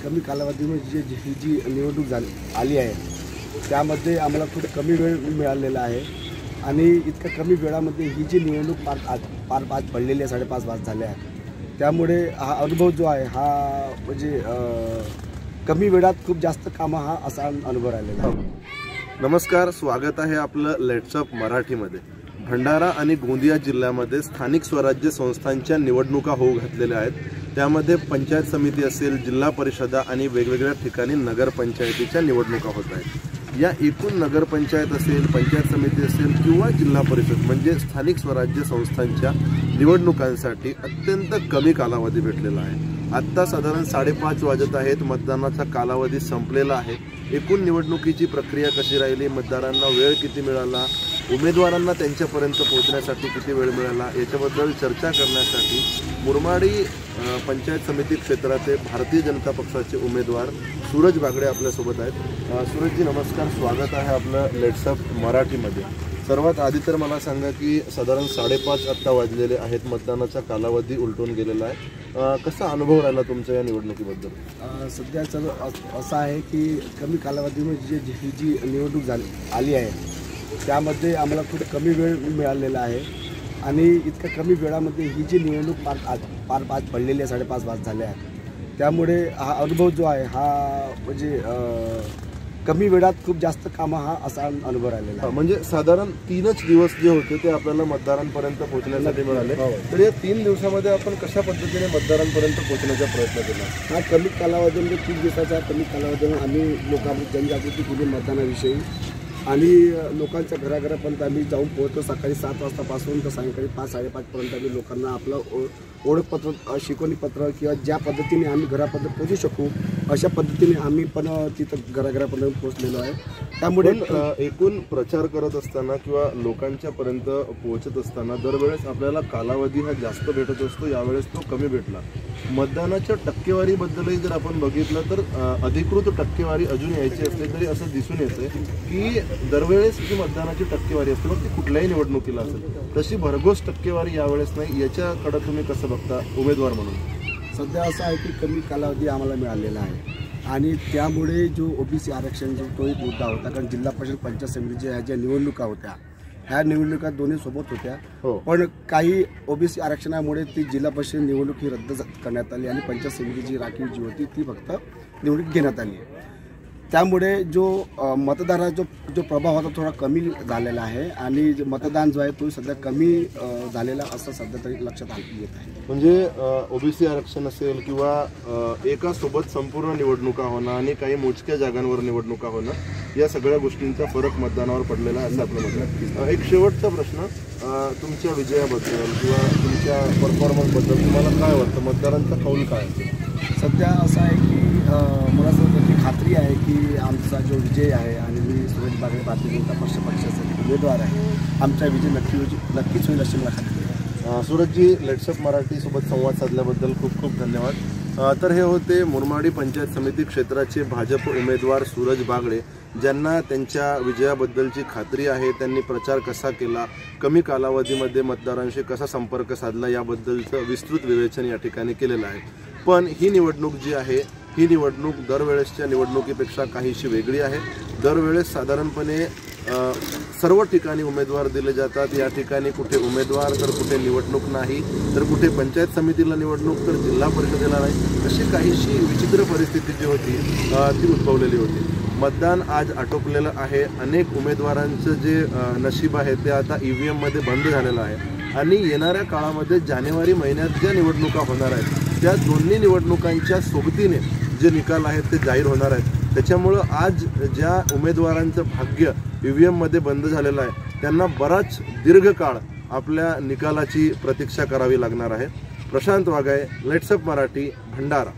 कमी कालावधीमध्ये जी निवडणूक आली आहे त्यामध्ये आम्हाला खूप कमी वेळ मिळालेला आहे आणि इतक्या कमी वेळामध्ये ही जी निवडणूक पार पडलेली आहे 5:30 वाज झाले आहेत। त्यामुळे हा अनुभव जो आहे हा म्हणजे कमी वेळात खूप जास्त कामं हा असा अनुभव राहिलेला आहे। नमस्कार, स्वागत आहे आपलं लेट्स अप मराठीमध्ये। भंडारा आणि गोंदिया जिल्ह्यामध्ये स्थानिक स्वराज्य संस्थांच्या निवडणुका होऊ घातलेल्या आहेत। त्यामध्ये पंचायत समिती असेल, जिल्हा परिषदा आणि वेगवेगळ्या ठिकाणी नगरपंचायतीच्या निवडणुका होत आहेत। या एकूण नगरपंचायत असेल, पंचायत समिती असेल किंवा जिल्हा परिषद म्हणजे स्थानिक स्वराज्य संस्थांच्या निवडणुकांसाठी अत्यंत कमी कालावधी भेटलेला आहे। आत्ता साधारण 5:30 वाजत आहेत। मतदानाचा कालावधी संपलेला आहे। एकूण निवडणुकीची प्रक्रिया कशी राहिली, मतदारांना वेळ किती मिळाला, उमेदवारांना त्यांच्यापर्यंत पोहोचण्यासाठी किती वेळ मिळाला याच्याबद्दल चर्चा करण्यासाठी मुरमाडी पंचायत समिती क्षेत्राचे भारतीय जनता पक्षाचे उमेदवार सूरज बागडे आपल्यासोबत आहेत। सूरजजी नमस्कार, स्वागत आहे आपलं लेट्स अप मराठीमध्ये। सर्वात आधी तर मला सांगा की साधारण 5:30 आत्ता वाजलेले आहेत, मतदानाचा कालावधी उलटून गेलेला आहे। कसा अनुभव राहिला तुमच्या या निवडणुकीबद्दल? सध्याचं असं आहे की कमी कालावधीमध्ये जी निवडणूक आली आहे त्यामध्ये आम्हाला खूप कमी वेळ मिळालेला आहे आणि इतक्या कमी वेळामध्ये ही जी निवडणूक पार पडलेली आहे 5:30 वाज झाले आहेत। त्यामुळे हा अनुभव जो आहे हा म्हणजे कमी वेळात खूप जास्त कामं हा असा अनुभव राहिलेला आहे। म्हणजे साधारण 3च दिवस जे होते ते आपल्याला मतदारांपर्यंत पोहोचण्यासाठी मिळाले। तर या 3 दिवसामध्ये आपण कशा पद्धतीने मतदारांपर्यंत पोहोचण्याचा प्रयत्न केला? हा कमी कालावधीमध्ये 3 दिवसाचा कमी कालावधीमध्ये आम्ही लोकांमध्ये जनजागृती केली मतदानाविषयी आणि लोकांच्या घराघरापर्यंत आम्ही जाऊन पोहोचतो। सकाळी 7 वाजतापासून तर सायंकाळी 5-5:30 पर्यंत आम्ही लोकांना आपलं ओळखपत्र, शिकवणीपत्र किंवा ज्या पद्धतीने आम्ही घरापर्यंत पोहोचू शकू अशा पद्धतीने आम्ही पण तिथं घराघरापर्यंत पोहोचलेलो आहे। त्यामुळे एकूण प्रचार करत असताना किंवा लोकांच्या पर्यंत पोहोचत असताना दरवेळेस आपल्याला कालावधी हा जास्त भेटत असतो, यावेळेस तो कमी भेटला। मतदानाच्या टक्केवारीबद्दलही जर आपण बघितलं तर अधिकृत टक्केवारी अजून यायची असते तरी असं दिसून येते की दरवेळेस जी मतदानाची टक्केवारी असते मग ती कुठल्याही निवडणुकीला असेल तशी भरघोस टक्केवारी यावेळेस नाही। याच्याकडे तुम्ही कसं बघता उमेदवार म्हणून? सध्या असं आहे की कमी कालावधी आम्हाला मिळालेला आहे आणि त्यामुळे जो ओबीसी आरक्षण जो तो एक मुद्दा होता, कारण जिल्हा परिषद पंचायत समितीच्या ज्या निवडणुका होत्या ह्या निवडणुका दोन्ही सोबत होत्या पण काही ओबीसी आरक्षणामुळे ती जिल्हा परिषद निवडणूक ही रद्द करण्यात आली आणि पंचायत समितीची राखीव जी होती ती फक्त निवडणूक घेण्यात आली। त्यामुळे जो मतदाराचा जो प्रभाव होता थोडा कमी झालेला आहे आणि मतदान जो आहे तो सध्या कमी झालेला असं सध्या तरी लक्षात येत आहे। म्हणजे ओबीसी आरक्षण असेल किंवा एका सोबत संपूर्ण निवडणुका होणं आणि काही मोजक्या जागांवर निवडणुका होणं या सगळ्या गोष्टींचा फरक मतदानावर पडलेला आहे असं आपलं म्हणणं। एक शेवटचा प्रश्न, तुमच्या विजयाबद्दल किंवा तुमच्या परफॉर्मन्सबद्दल तुम्हाला काय वाटतं, मतदारांचा कौल काय असेल? सध्या असं आहे की मला असं खात्री आहे की आमचा जो विजय आहे आणि मी सूरज बागडे भारतीय जनता पक्षाचे उमेदवार आहे, आमचा विजय नक्कीच होईल अशी मला खात्री आहे। सूरजजी, लेट्स अप मराठीसोबत संवाद साधल्याबद्दल खूप खूप धन्यवाद। तर हे होते मुरमाडी पंचायत समिती क्षेत्राचे भाजप उमेदवार सूरज बागडे, ज्यांना त्यांच्या विजयाबद्दलची खात्री आहे। त्यांनी प्रचार कसा केला, कमी कालावधीमध्ये मतदारांशी कसा संपर्क साधला याबद्दलचं विस्तृत विवेचन या ठिकाणी केलेलं आहे। पण ही निवडणूक जी आहे ही निवडणूक दरवेळेसच्या निवडणुकीपेक्षा काहीशी वेगळी आहे। दरवेळेस साधारणपणे सर्व ठिकाणी उमेदवार दिले जातात, या ठिकाणी कुठे उमेदवार तर कुठे निवडणूक नाही, तर कुठे पंचायत समितीला निवडणूक तर जिल्हा परिषदेला नाही, अशी काहीशी विचित्र परिस्थिती जी होती ती उद्भवलेली होती। मतदान आज आटोपलेलं आहे। अनेक उमेदवारांचं जे नशीब आहे ते आता EVM मध्ये बंद झालेलं आहे आणि येणाऱ्या काळामध्ये जानेवारी महिन्यात ज्या निवडणुका होणार आहेत त्या दोन्ही निवडणुकांच्या सोबतीने जे निकाल आहेत ते जाहीर होणार आहेत। त्याच्यामुळं आज ज्या उमेदवारांचं भाग्य EVM मध्ये बंद झालेलं आहे त्यांना बराच दीर्घकाळ आपल्या निकालाची प्रतीक्षा करावी लागणार आहे। प्रशांत वागाय, लेट्स अप मराठी, भंडारा।